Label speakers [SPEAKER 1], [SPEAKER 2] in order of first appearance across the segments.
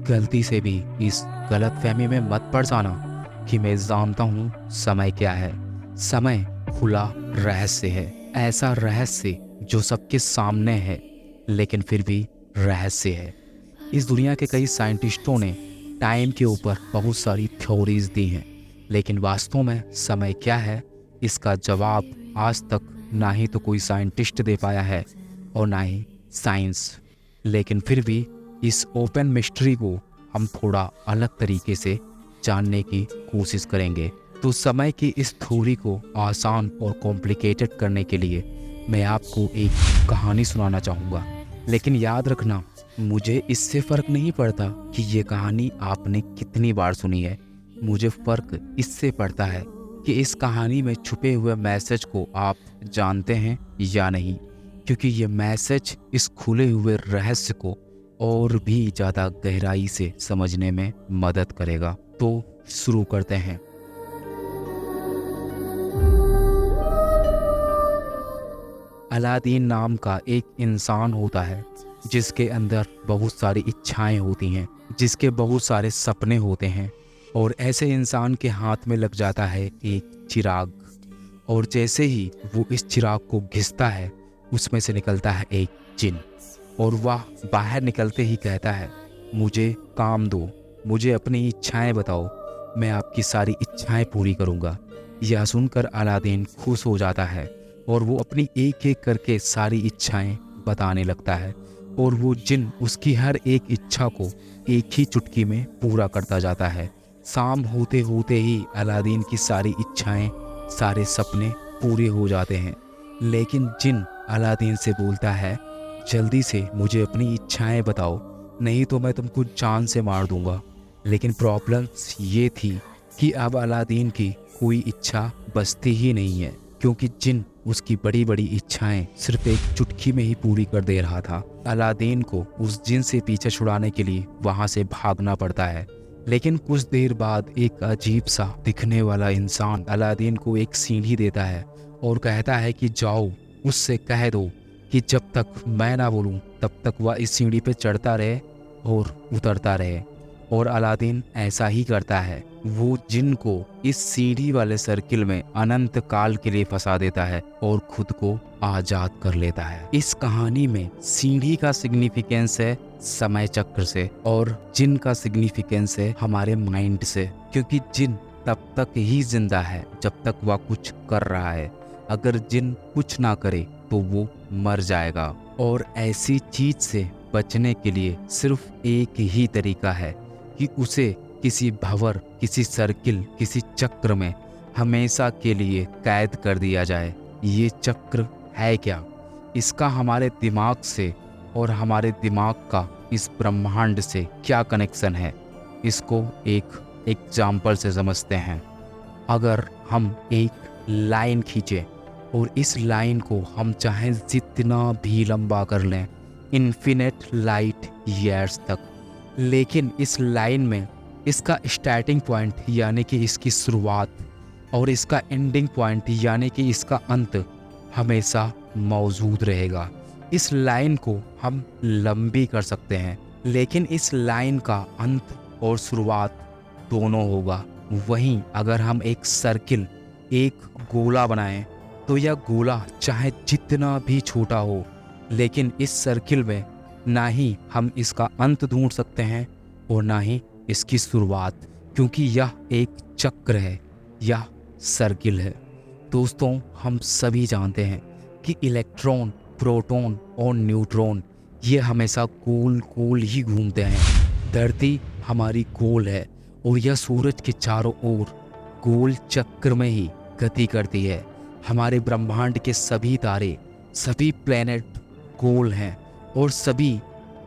[SPEAKER 1] गलती से भी इस गलतफहमी में मत पड़ जाना कि मैं जानता हूँ समय क्या है। समय खुला रहस्य है, ऐसा रहस्य जो सबके सामने है लेकिन फिर भी रहस्य है। इस दुनिया के कई साइंटिस्टों ने टाइम के ऊपर बहुत सारी थ्योरीज दी हैं, लेकिन वास्तव में समय क्या है इसका जवाब आज तक ना ही तो कोई साइंटिस्ट दे पाया है और ना ही साइंस। लेकिन फिर भी इस ओपन मिस्ट्री को हम थोड़ा अलग तरीके से जानने की कोशिश करेंगे। तो समय की इस थ्योरी को आसान और कॉम्प्लिकेटेड करने के लिए मैं आपको एक कहानी सुनाना चाहूँगा। लेकिन याद रखना, मुझे इससे फ़र्क नहीं पड़ता कि ये कहानी आपने कितनी बार सुनी है। मुझे फ़र्क इससे पड़ता है कि इस कहानी में छुपे हुए मैसेज को आप जानते हैं या नहीं, क्योंकि ये मैसेज इस खुले हुए रहस्य को और भी ज़्यादा गहराई से समझने में मदद करेगा। तो शुरू करते हैं। अलादीन नाम का एक इंसान होता है जिसके अंदर बहुत सारी इच्छाएं होती हैं, जिसके बहुत सारे सपने होते हैं। और ऐसे इंसान के हाथ में लग जाता है एक चिराग, और जैसे ही वो इस चिराग को घिसता है उसमें से निकलता है एक जिन, और वह बाहर निकलते ही कहता है, मुझे काम दो, मुझे अपनी इच्छाएं बताओ, मैं आपकी सारी इच्छाएं पूरी करूंगा। यह सुनकर अलादीन खुश हो जाता है और वो अपनी एक एक करके सारी इच्छाएं बताने लगता है, और वो जिन उसकी हर एक इच्छा को एक ही चुटकी में पूरा करता जाता है। शाम होते होते ही अलादीन की सारी इच्छाएं, सारे सपने पूरे हो जाते हैं। लेकिन जिन अलादीन से बोलता है, जल्दी से मुझे अपनी इच्छाएं बताओ, नहीं तो मैं तुमको जान से मार दूंगा। लेकिन प्रॉब्लम ये थी कि अब अलादीन की कोई इच्छा बचती ही नहीं है, क्योंकि जिन उसकी बड़ी बड़ी इच्छाएं सिर्फ एक चुटकी में ही पूरी कर दे रहा था। अलादीन को उस जिन से पीछे छुड़ाने के लिए वहां से भागना पड़ता है। लेकिन कुछ देर बाद एक अजीब सा दिखने वाला इंसान अलादीन को एक सीढ़ी देता है और कहता है कि जाओ, उससे कह दो कि जब तक मैं ना बोलूं तब तक वह इस सीढ़ी पे चढ़ता रहे और उतरता रहे। और अलादीन ऐसा ही करता है। वो जिन को इस सीढ़ी वाले सर्किल में अनंत काल के लिए फंसा देता है और खुद को आजाद कर लेता है। इस कहानी में सीढ़ी का सिग्निफिकेंस है समय चक्र से, और जिन का सिग्निफिकेंस है हमारे माइंड से, क्योंकि जिन तब तक ही जिंदा है जब तक वह कुछ कर रहा है। अगर जिन कुछ ना करे तो वो मर जाएगा। और ऐसी चीज से बचने के लिए सिर्फ एक ही तरीका है कि उसे किसी भंवर, किसी सर्किल, किसी चक्र में हमेशा के लिए कैद कर दिया जाए। ये चक्र है क्या? इसका हमारे दिमाग से और हमारे दिमाग का इस ब्रह्मांड से क्या कनेक्शन है, इसको एक एग्जाम्पल से समझते हैं। अगर हम एक लाइन खींचे और इस लाइन को हम चाहें जितना भी लंबा कर लें, इन्फिनिट लाइट ईयर्स तक, लेकिन इस लाइन में इसका स्टार्टिंग पॉइंट यानी कि इसकी शुरुआत और इसका एंडिंग पॉइंट यानी कि इसका अंत हमेशा मौजूद रहेगा। इस लाइन को हम लंबी कर सकते हैं, लेकिन इस लाइन का अंत और शुरुआत दोनों होगा। वहीं अगर हम एक सर्किल, एक गोला बनाएं तो यह गोला चाहे जितना भी छोटा हो, लेकिन इस सर्किल में ना ही हम इसका अंत ढूंढ सकते हैं और ना ही इसकी शुरुआत, क्योंकि यह एक चक्र है, यह सर्किल है। दोस्तों, हम सभी जानते हैं कि इलेक्ट्रॉन, प्रोटॉन और न्यूट्रॉन ये हमेशा गोल गोल ही घूमते हैं। धरती हमारी गोल है और यह सूरज के चारों ओर गोल चक्र में ही गति करती है। हमारे ब्रह्मांड के सभी तारे, सभी प्लैनेट गोल हैं और सभी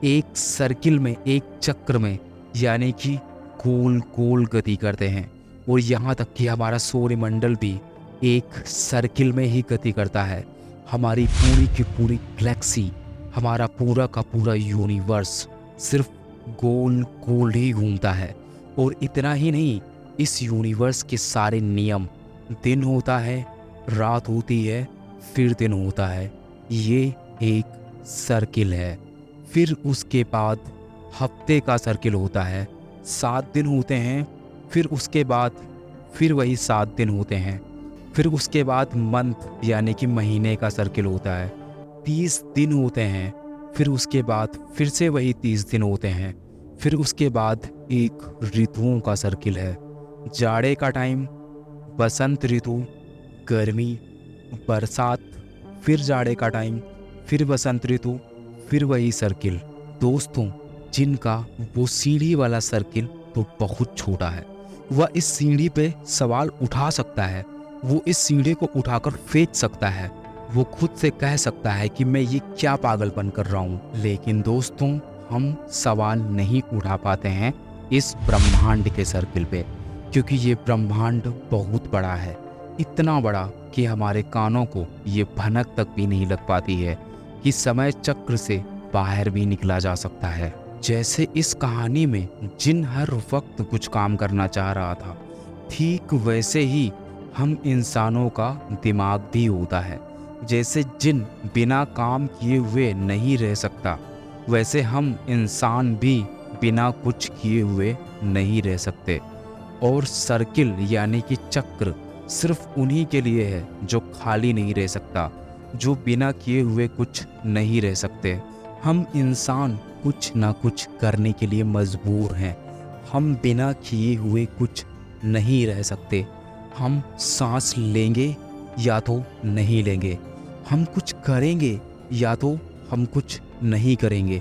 [SPEAKER 1] एक सर्किल में, एक चक्र में यानी कि गोल गोल गति करते हैं। और यहाँ तक कि हमारा सौरमंडल भी एक सर्किल में ही गति करता है। हमारी पूरी की पूरी गैलेक्सी, हमारा पूरा का पूरा यूनिवर्स सिर्फ गोल गोल ही घूमता है। और इतना ही नहीं, इस यूनिवर्स के सारे नियम, दिन होता है, रात होती है, फिर दिन होता है, ये एक सर्किल है। फिर उसके बाद हफ्ते का सर्किल होता है, 7 दिन होते हैं, फिर उसके बाद फिर वही 7 दिन होते हैं, फिर उसके बाद मंथ यानी कि महीने का सर्किल होता है, 30 दिन होते हैं, फिर उसके बाद फिर से वही 30 दिन होते हैं, फिर उसके बाद एक ऋतुओं का सर्किल है। जाड़े का टाइम, बसंत ऋतु, गर्मी, बरसात, फिर जाड़े का टाइम, फिर बसंत ऋतु, फिर वही सर्किल। दोस्तों, जिनका वो सीढ़ी वाला सर्किल तो बहुत छोटा है, वह इस सीढ़ी पे सवाल उठा सकता है, वो इस सीढ़ी को उठाकर फेंक सकता है, वो खुद से कह सकता है कि मैं ये क्या पागलपन कर रहा हूँ। लेकिन दोस्तों, हम सवाल नहीं उठा पाते हैं इस ब्रह्मांड के सर्किल पे, क्योंकि ये ब्रह्मांड बहुत बड़ा है, इतना बड़ा कि हमारे कानों को ये भनक तक भी नहीं लग पाती है कि समय चक्र से बाहर भी निकला जा सकता है। जैसे इस कहानी में जिन हर वक्त कुछ काम करना चाह रहा था, ठीक वैसे ही हम इंसानों का दिमाग भी होता है। जैसे जिन बिना काम किए हुए नहीं रह सकता, वैसे हम इंसान भी बिना कुछ किए हुए नहीं रह सकते। और सर्किल यानी कि चक्र सिर्फ उन्हीं के लिए है जो खाली नहीं रह सकता, जो बिना किए हुए कुछ नहीं रह सकते। हम इंसान कुछ ना कुछ करने के लिए मजबूर हैं। हम बिना किए हुए कुछ नहीं रह सकते। हम सांस लेंगे या तो नहीं लेंगे, हम कुछ करेंगे या तो हम कुछ नहीं करेंगे,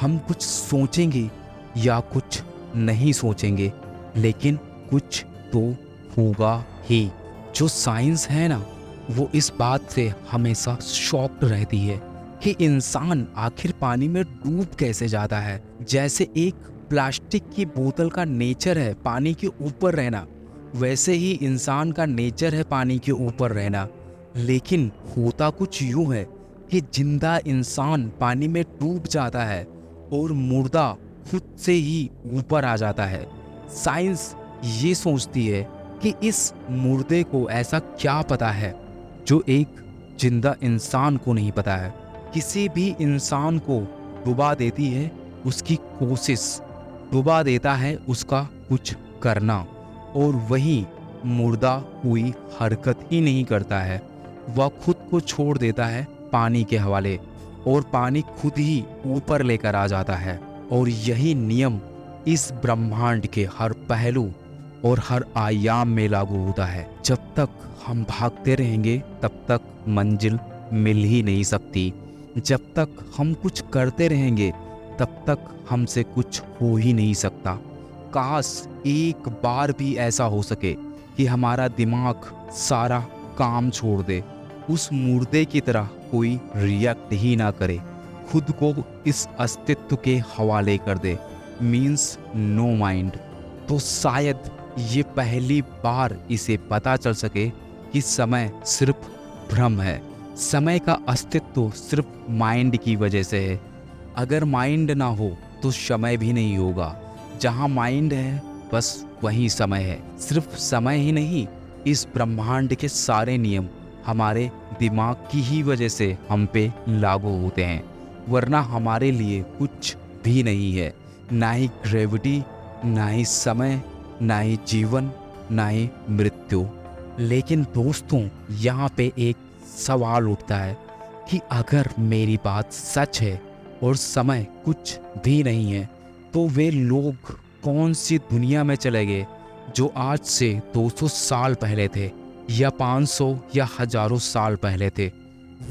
[SPEAKER 1] हम कुछ सोचेंगे या कुछ नहीं सोचेंगे, लेकिन कुछ तो होगा ही। जो साइंस है ना, वो इस बात से हमेशा शॉक्ड रहती है कि इंसान आखिर पानी में डूब कैसे जाता है। जैसे एक प्लास्टिक की बोतल का नेचर है पानी के ऊपर रहना, वैसे ही इंसान का नेचर है पानी के ऊपर रहना। लेकिन होता कुछ यूं है कि जिंदा इंसान पानी में डूब जाता है और मुर्दा खुद से ही ऊपर आ जाता है। साइंस ये सोचती है कि इस मुर्दे को ऐसा क्या पता है जो एक जिंदा इंसान को नहीं पता है। किसी भी इंसान को डुबा देती है उसकी कोशिश, डुबा देता है उसका कुछ करना, और वही मुर्दा कोई हरकत ही नहीं करता है। वह खुद को छोड़ देता है पानी के हवाले और पानी खुद ही ऊपर लेकर आ जाता है। और यही नियम इस ब्रह्मांड के हर पहलू और हर आयाम में लागू होता है। जब तक हम भागते रहेंगे तब तक मंजिल मिल ही नहीं सकती। जब तक हम कुछ करते रहेंगे तब तक हमसे कुछ हो ही नहीं सकता। काश एक बार भी ऐसा हो सके कि हमारा दिमाग सारा काम छोड़ दे, उस मुर्दे की तरह कोई रिएक्ट ही ना करे, खुद को इस अस्तित्व के हवाले कर दे, मीन्स नो माइंड। तो शायद ये पहली बार इसे पता चल सके कि समय सिर्फ भ्रम है, समय का अस्तित्व सिर्फ माइंड की वजह से है। अगर माइंड ना हो तो समय भी नहीं होगा। जहाँ माइंड है बस वहीं समय है। सिर्फ समय ही नहीं, इस ब्रह्मांड के सारे नियम हमारे दिमाग की ही वजह से हम पे लागू होते हैं, वरना हमारे लिए कुछ भी नहीं है। ना ही ग्रेविटी, ना ही समय, ना ही जीवन, ना ही मृत्यु। लेकिन दोस्तों, यहाँ पे एक सवाल उठता है कि अगर मेरी बात सच है और समय कुछ भी नहीं है, तो वे लोग कौन सी दुनिया में चले गए जो आज से 200 साल पहले थे, या 500 या हजारों साल पहले थे।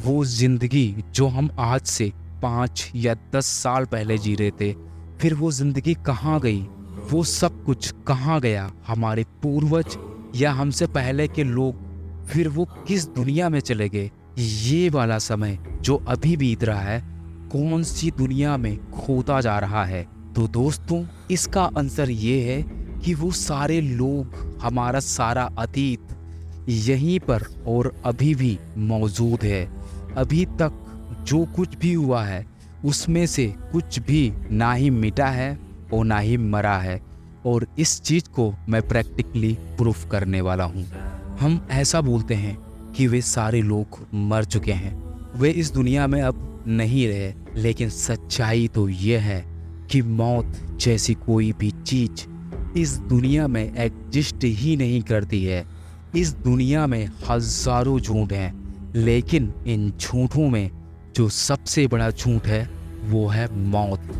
[SPEAKER 1] वो जिंदगी जो हम आज से 5 या 10 साल पहले जी रहे थे, फिर वो जिंदगी कहाँ गई? वो सब कुछ कहाँ गया? हमारे पूर्वज या हमसे पहले के लोग, फिर वो किस दुनिया में चले गए? ये वाला समय जो अभी बीत रहा है, कौन सी दुनिया में खोता जा रहा है? तो दोस्तों, इसका आंसर ये है कि वो सारे लोग, हमारा सारा अतीत यहीं पर और अभी भी मौजूद है। अभी तक जो कुछ भी हुआ है उसमें से कुछ भी ना ही मिटा है और ना ही मरा है, और इस चीज़ को मैं प्रैक्टिकली प्रूफ करने वाला हूँ। हम ऐसा बोलते हैं कि वे सारे लोग मर चुके हैं, वे इस दुनिया में अब नहीं रहे, लेकिन सच्चाई तो ये है कि मौत जैसी कोई भी चीज इस दुनिया में एग्जिस्ट ही नहीं करती है। इस दुनिया में हजारों झूठ हैं, लेकिन इन झूठों में जो सबसे बड़ा झूठ है वो है मौत।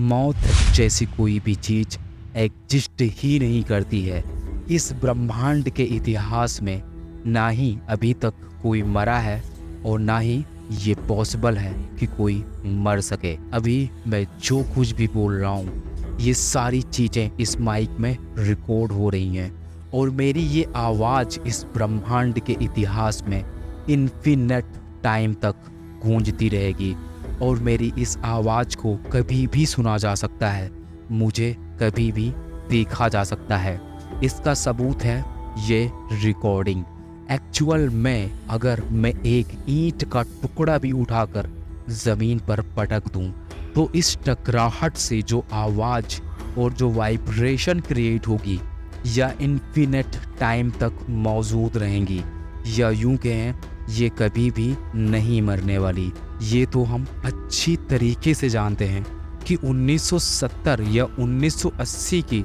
[SPEAKER 1] मौत जैसी कोई भी चीज एग्जिस्ट ही नहीं करती है। इस ब्रह्मांड के इतिहास में ना ही अभी तक कोई मरा है और ना ही ये पॉसिबल है कि कोई मर सके। अभी मैं जो कुछ भी बोल रहा हूँ ये सारी चीज़ें इस माइक में रिकॉर्ड हो रही हैं और मेरी ये आवाज़ इस ब्रह्मांड के इतिहास में इन्फिनिट टाइम तक गूंजती रहेगी और मेरी इस आवाज़ को कभी भी सुना जा सकता है, मुझे कभी भी देखा जा सकता है। इसका सबूत है ये रिकॉर्डिंग। एक्चुअल में अगर मैं एक ईंट का टुकड़ा भी उठाकर ज़मीन पर पटक दूं तो इस टकराहट से जो आवाज़ और जो वाइब्रेशन क्रिएट होगी या इन्फिनिट टाइम तक मौजूद रहेंगी, या यूं कहें ये कभी भी नहीं मरने वाली। ये तो हम अच्छी तरीके से जानते हैं कि 1970 या 1980 की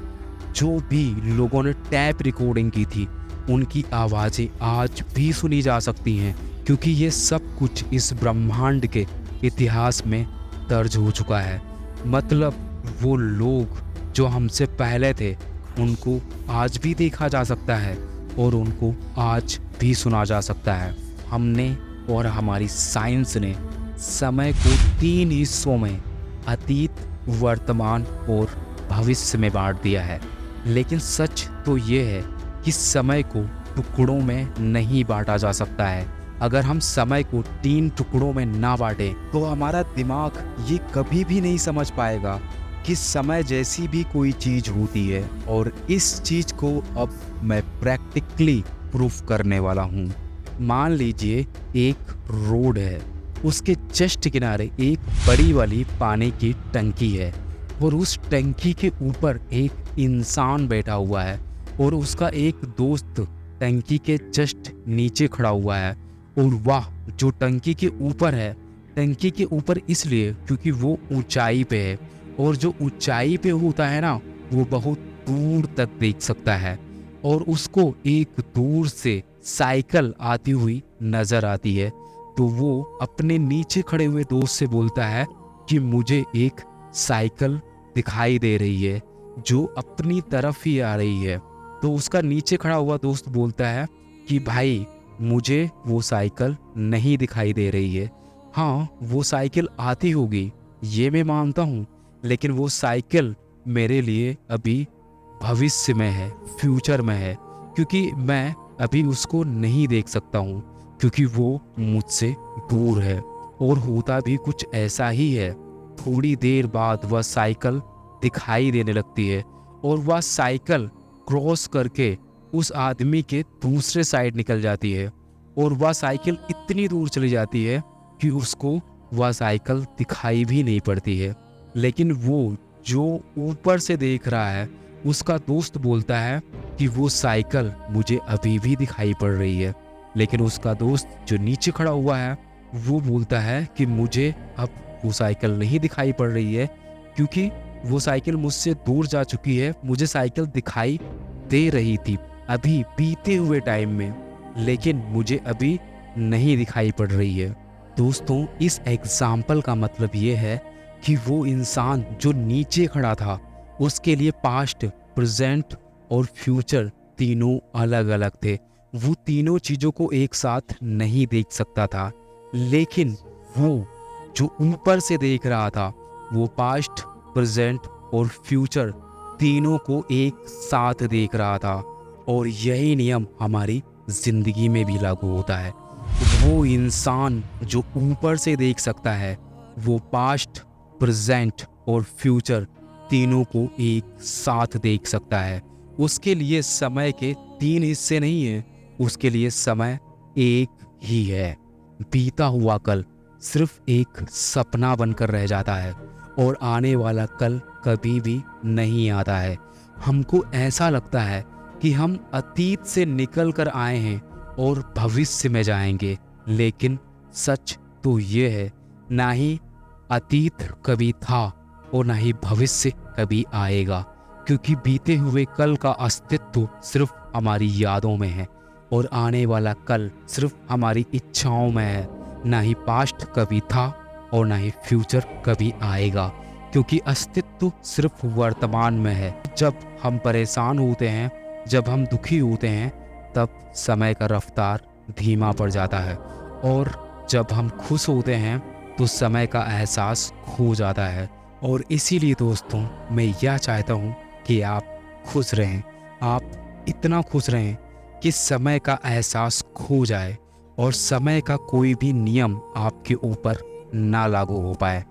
[SPEAKER 1] जो भी लोगों ने टैप रिकॉर्डिंग की थी उनकी आवाज़ें आज भी सुनी जा सकती हैं, क्योंकि ये सब कुछ इस ब्रह्मांड के इतिहास में दर्ज हो चुका है। मतलब वो लोग जो हमसे पहले थे उनको आज भी देखा जा सकता है और उनको आज भी सुना जा सकता है। हमने और हमारी साइंस ने समय को 3 हिस्सों में अतीत, वर्तमान और भविष्य में बांट दिया है। लेकिन सच तो ये है कि समय को टुकड़ों में नहीं बांटा जा सकता है। अगर हम समय को 3 टुकड़ों में ना बांटें तो हमारा दिमाग ये कभी भी नहीं समझ पाएगा कि समय जैसी भी कोई चीज़ होती है। और इस चीज़ को अब मैं प्रैक्टिकली प्रूफ करने वाला हूँ। मान लीजिए एक रोड है, उसके जस्ट किनारे एक बड़ी वाली पानी की टंकी है और उस टंकी के ऊपर एक इंसान बैठा हुआ है और उसका एक दोस्त टंकी के जस्ट नीचे खड़ा हुआ है। और वह जो टंकी के ऊपर है, टंकी के ऊपर इसलिए क्योंकि वो ऊंचाई पे है और जो ऊंचाई पे होता है ना वो बहुत दूर तक देख सकता है। और उसको एक दूर से साइकिल आती हुई नजर आती है तो वो अपने नीचे खड़े हुए दोस्त से बोलता है कि मुझे एक साइकिल दिखाई दे रही है जो अपनी तरफ ही आ रही है। तो उसका नीचे खड़ा हुआ दोस्त बोलता है कि भाई मुझे वो साइकिल नहीं दिखाई दे रही है। हाँ, वो साइकिल आती होगी ये मैं मानता हूँ, लेकिन वो साइकिल मेरे लिए अभी भविष्य में है, फ्यूचर में है, क्योंकि मैं अभी उसको नहीं देख सकता हूँ क्योंकि वो मुझसे दूर है। और होता भी कुछ ऐसा ही है। थोड़ी देर बाद वह साइकिल दिखाई देने लगती है और वह साइकिल क्रॉस करके उस आदमी के दूसरे साइड निकल जाती है और वह साइकिल इतनी दूर चली जाती है कि उसको वह साइकिल दिखाई भी नहीं पड़ती है। लेकिन वो जो ऊपर से देख रहा है उसका दोस्त बोलता है कि वो साइकिल मुझे अभी भी दिखाई पड़ रही है। लेकिन उसका दोस्त जो नीचे खड़ा हुआ है वो बोलता है कि मुझे अब वो साइकिल नहीं दिखाई पड़ रही है क्योंकि वो साइकिल मुझसे दूर जा चुकी है। मुझे साइकिल दिखाई दे रही थी अभी बीते हुए टाइम में, लेकिन मुझे अभी नहीं दिखाई पड़ रही है। दोस्तों, इस एग्जाम्पल का मतलब ये है कि वो इंसान जो नीचे खड़ा था उसके लिए पास्ट, प्रेजेंट और फ्यूचर तीनों अलग अलग थे। वो तीनों चीज़ों को एक साथ नहीं देख सकता था। लेकिन वो जो ऊपर से देख रहा था वो पास्ट, प्रेजेंट और फ्यूचर तीनों को एक साथ देख रहा था। और यही नियम हमारी जिंदगी में भी लागू होता है। वो इंसान जो ऊपर से देख सकता है वो पास्ट, प्रेजेंट और फ्यूचर तीनों को एक साथ देख सकता है। उसके लिए समय के 3 हिस्से नहीं है, उसके लिए समय एक ही है। बीता हुआ कल सिर्फ एक सपना बनकर रह जाता है और आने वाला कल कभी भी नहीं आता है। हमको ऐसा लगता है कि हम अतीत से निकल कर आए हैं और भविष्य में जाएंगे, लेकिन सच तो ये है ना ही अतीत कभी था और ना ही भविष्य कभी आएगा, क्योंकि बीते हुए कल का अस्तित्व सिर्फ हमारी यादों में है और आने वाला कल सिर्फ हमारी इच्छाओं में है। ना ही पास्ट कभी था और ना ही फ्यूचर कभी आएगा, क्योंकि अस्तित्व सिर्फ वर्तमान में है। जब हम परेशान होते हैं, जब हम दुखी होते हैं, तब समय का रफ्तार धीमा पड़ जाता है, और जब हम खुश होते हैं तो समय का एहसास खो जाता है। और इसीलिए दोस्तों, मैं यह चाहता हूँ कि आप खुश रहें, आप इतना खुश रहें कि समय का एहसास खो जाए और समय का कोई भी नियम आपके ऊपर ना लागू हो पाए।